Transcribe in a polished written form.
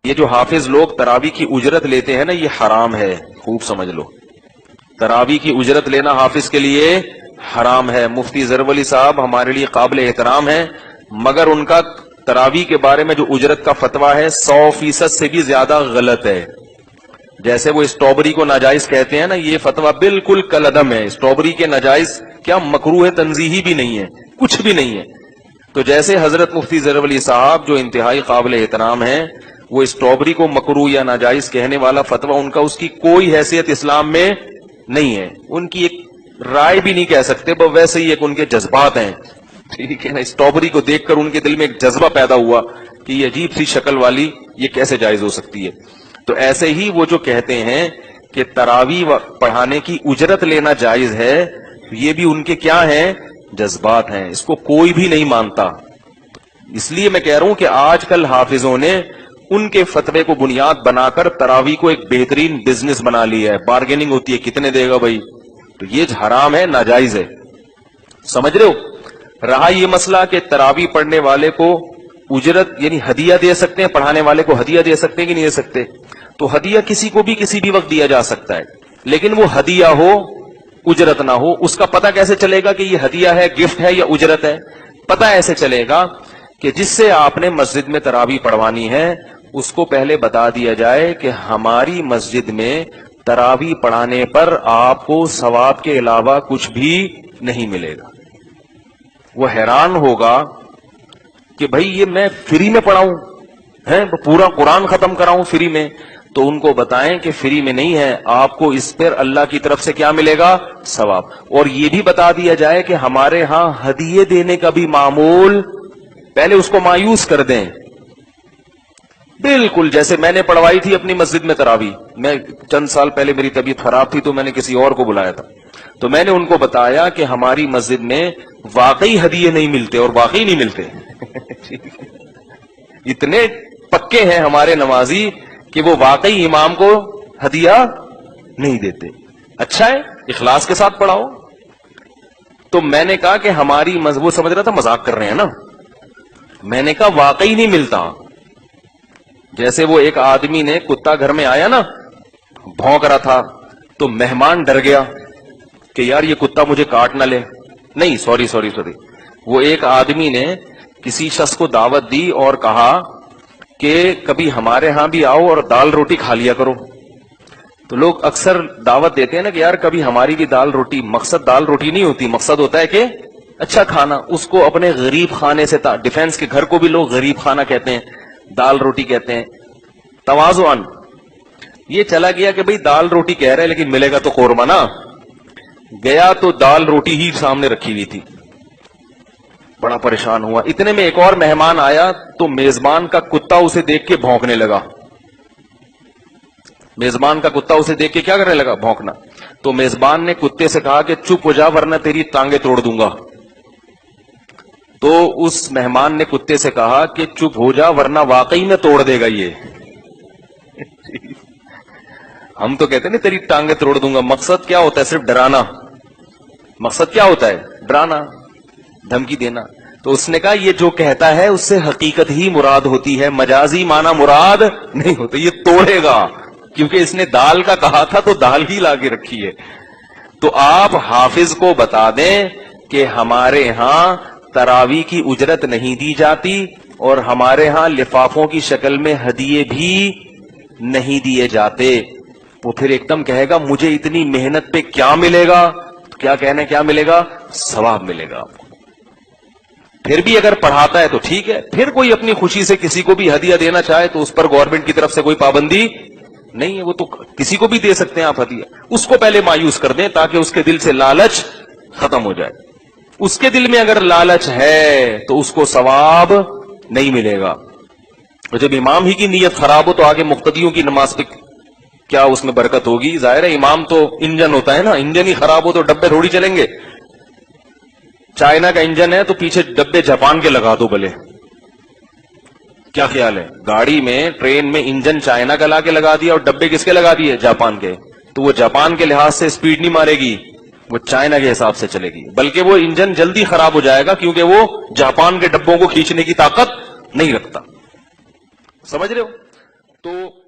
یہ جو حافظ لوگ تراویح کی اجرت لیتے ہیں نا، یہ حرام ہے، خوب سمجھ لو. تراویح کی اجرت لینا حافظ کے لیے حرام ہے. مفتی ظفر علی صاحب ہمارے لیے قابل احترام ہیں، مگر ان کا تراویح کے بارے میں جو اجرت کا فتویٰ ہے 100% سے بھی زیادہ غلط ہے. جیسے وہ اسٹرابری کو ناجائز کہتے ہیں نا، یہ فتویٰ بالکل کالعدم ہے. اسٹرابری کے ناجائز کیا، مکروہ تنزیہی بھی نہیں ہے، کچھ بھی نہیں ہے. تو جیسے حضرت مفتی ظفر علی صاحب جو انتہائی قابل احترام ہیں، وہ اسٹرابری کو مکروہ یا ناجائز کہنے والا فتویٰ ان کا، اس کی کوئی حیثیت اسلام میں نہیں ہے. ان کی ایک رائے بھی نہیں کہہ سکتے، بس ویسے ہی ایک ان کے جذبات ہیں. ٹھیک ہے نا، اسٹرابری کو دیکھ کر ان کے دل میں ایک جذبہ پیدا ہوا کہ یہ عجیب سی شکل والی یہ کیسے جائز ہو سکتی ہے. تو ایسے ہی وہ جو کہتے ہیں کہ تراویح پڑھانے کی اجرت لینا جائز ہے، یہ بھی ان کے کیا ہیں، جذبات ہیں. اس کو کوئی بھی نہیں مانتا. اس لیے میں کہہ رہا ہوں کہ آج کل حافظوں نے ان کے فتوے کو بنیاد بنا کر تراویح کو ایک بہترین بزنس بنا لیا ہے. بارگیننگ ہوتی ہے، کتنے دے گا بھائی، تو یہ حرام ہے، ناجائز ہے. سمجھ رہے ہو. رہا یہ مسئلہ کہ تراویح پڑھنے والے کو اجرت یعنی ہدیہ دے سکتے ہیں، پڑھانے والے کو ہدیہ دے سکتے ہیں کہ نہیں دے سکتے. تو ہدیہ کسی کو بھی کسی بھی وقت دیا جا سکتا ہے، لیکن وہ ہدیہ ہو، اجرت نہ ہو. اس کا پتہ کیسے چلے گا کہ یہ ہدیہ ہے، گفٹ ہے یا اجرت ہے؟ پتہ ایسے چلے گا کہ جس سے آپ نے مسجد میں تراویح پڑھوانی ہے، اس کو پہلے بتا دیا جائے کہ ہماری مسجد میں تراویح پڑھانے پر آپ کو ثواب کے علاوہ کچھ بھی نہیں ملے گا. وہ حیران ہوگا کہ بھائی یہ میں فری میں پڑھاؤں ہے، پورا قرآن ختم کراؤں فری میں. تو ان کو بتائیں کہ فری میں نہیں ہے، آپ کو اس پر اللہ کی طرف سے کیا ملے گا، ثواب. اور یہ بھی بتا دیا جائے کہ ہمارے ہاں ہدیے دینے کا بھی معمول، پہلے اس کو مایوس کر دیں. بالکل جیسے میں نے پڑھوائی تھی اپنی مسجد میں تراویح، میں چند سال پہلے میری طبیعت خراب تھی تو میں نے کسی اور کو بلایا تھا، تو میں نے ان کو بتایا کہ ہماری مسجد میں واقعی ہدیے نہیں ملتے، اور واقعی نہیں ملتے. اتنے پکے ہیں ہمارے نمازی کہ وہ واقعی امام کو ہدیہ نہیں دیتے. اچھا ہے، اخلاص کے ساتھ پڑھاؤ. تو میں نے کہا کہ ہماری وہ سمجھ رہا تھا مذاق کر رہے ہیں نا. میں نے کہا واقعی نہیں ملتا. جیسے وہ ایک آدمی نے کتا گھر میں آیا نا، بھونک رہا تھا، تو مہمان ڈر گیا کہ یار یہ کتا مجھے کاٹ نہ لے. نہیں سوری، وہ ایک آدمی نے کسی شخص کو دعوت دی اور کہا کہ کبھی ہمارے ہاں بھی آؤ اور دال روٹی کھا لیا کرو. تو لوگ اکثر دعوت دیتے ہیں نا کہ یار کبھی ہماری بھی دال روٹی. مقصد دال روٹی نہیں ہوتی، مقصد ہوتا ہے کہ اچھا کھانا. اس کو اپنے غریب خانے سے، ڈیفینس کے گھر کو بھی لوگ غریب خانہ کہتے ہیں، دال روٹی کہتے ہیں. تواضعاً یہ چلا گیا کہ بھئی دال روٹی کہہ رہے لیکن ملے گا تو قورمہ نا. گیا تو دال روٹی ہی سامنے رکھی ہوئی تھی. بڑا پریشان ہوا. اتنے میں ایک اور مہمان آیا تو میزبان کا کتا اسے دیکھ کے بھونکنے لگا. میزبان کا کتا اسے دیکھ کے کیا کرنے لگا، بھونکنا. تو میزبان نے کتے سے کہا کہ چپ ہو جا ورنہ تیری ٹانگیں توڑ دوں گا. تو اس مہمان نے کتے سے کہا کہ چپ ہو جا ورنہ واقعی میں توڑ دے گا یہ. ہم تو کہتے ہیں نا تیری ٹانگیں توڑ دوں گا. مقصد کیا ہوتا ہے؟ صرف ڈرانا. مقصد کیا ہوتا ہے؟ ڈرانا، دھمکی دینا. تو اس نے کہا یہ جو کہتا ہے اس سے حقیقت ہی مراد ہوتی ہے، مجازی معنی مراد نہیں ہوتا. یہ توڑے گا کیونکہ اس نے دال کا کہا تھا تو دال ہی لا کے رکھی ہے. تو آپ حافظ کو بتا دیں کہ ہمارے ہاں تراویح کی اجرت نہیں دی جاتی، اور ہمارے ہاں لفافوں کی شکل میں ہدیے بھی نہیں دیے جاتے. وہ پھر ایک دم کہے گا مجھے اتنی محنت پہ کیا ملے گا؟ تو کیا کہنے کیا ملے گا؟ ثواب ملے گا آپ کو. پھر بھی اگر پڑھاتا ہے تو ٹھیک ہے. پھر کوئی اپنی خوشی سے کسی کو بھی ہدیہ دینا چاہے تو اس پر گورنمنٹ کی طرف سے کوئی پابندی نہیں ہے، وہ تو کسی کو بھی دے سکتے ہیں آپ ہدیہ. اس کو پہلے مایوس کر دیں تاکہ اس کے دل سے لالچ ختم ہو جائے. اس کے دل میں اگر لالچ ہے تو اس کو ثواب نہیں ملے گا. اور جب امام ہی کی نیت خراب ہو تو آگے مقتدیوں کی نماز پہ کیا اس میں برکت ہوگی؟ ظاہر ہے امام تو انجن ہوتا ہے نا، انجن ہی خراب ہو تو ڈبے تھوڑی چلیں گے. چائنا کا انجن ہے تو پیچھے ڈبے جاپان کے لگا دو بھلے. کیا خیال ہے؟ گاڑی میں، ٹرین میں انجن چائنا کا لا کے لگا دیا اور ڈبے کس کے لگا دیے؟ جاپان کے. تو وہ جاپان کے لحاظ سے سپیڈ نہیں مارے گی، وہ چائنا کے حساب سے چلے گی. بلکہ وہ انجن جلدی خراب ہو جائے گا کیونکہ وہ جاپان کے ڈبوں کو کھینچنے کی طاقت نہیں رکھتا. سمجھ رہے ہو؟ تو